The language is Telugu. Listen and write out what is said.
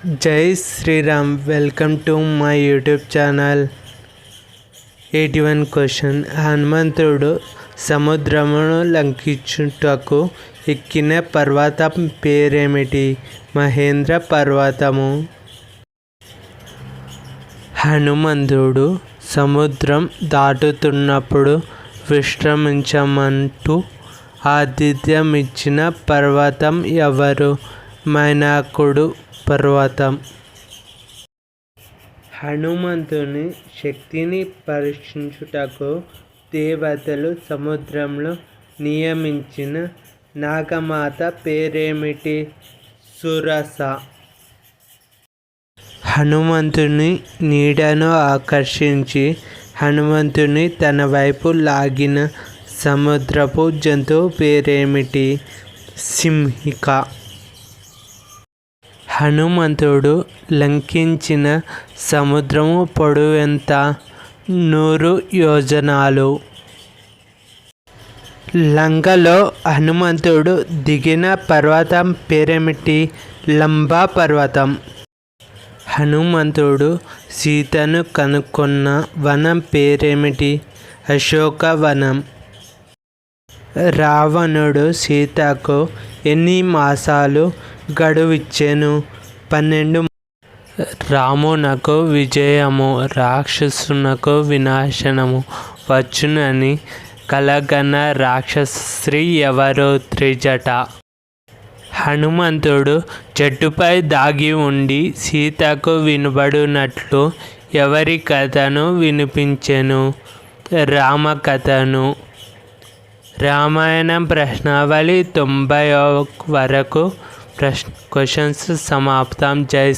జై Shriram. Welcome to my YouTube channel. 81 question. హనుమంతుడు సముద్రమును లంఘించుటకు ఎక్కిన పర్వతం పేరేమిటి? మహేంద్ర పర్వతము. హనుమంతుడు సముద్రం దాటుతున్నప్పుడు విశ్రమించమంటూ ఆతిథ్యమిచ్చిన పర్వతం ఎవరు? మైనాకుడు పర్వతం. హనుమంతుని శక్తిని పరీక్షించుటకు దేవతలు సముద్రంలో నియమించిన నాగమాత పేరేమిటి? సురస. హనుమంతుని నీడను ఆకర్షించి హనుమంతుని తన వైపు లాగిన సముద్రపు జంతువు పేరేమిటి? సింహిక. హనుమంతుడు లంఘించిన సముద్రము పొడవు ఎంత? 100 యోజనాలు. లంకలో హనుమంతుడు దిగిన పర్వతం పేరేమిటి? లంబ పర్వతం. హనుమంతుడు సీతను కనుక్కున్న వనం పేరేమిటి? అశోకవనం. రావణుడు సీతకు ఎన్ని మాసాలు గడువిచ్చెను? 12. రామునకు విజయము, రాక్షసునకు వినాశనము వచ్చునని కలగన్న రాక్షస స్త్రీ ఎవరు? త్రిజట. హనుమంతుడు చెట్టుపై దాగి ఉండి సీతకు వినబడినట్లు ఎవరి కథను వినిపించెను? రామకథను. రామాయణం ప్రశ్నావళి 90 వరకు క్వశ్చన్స్ సమాప్తం. జై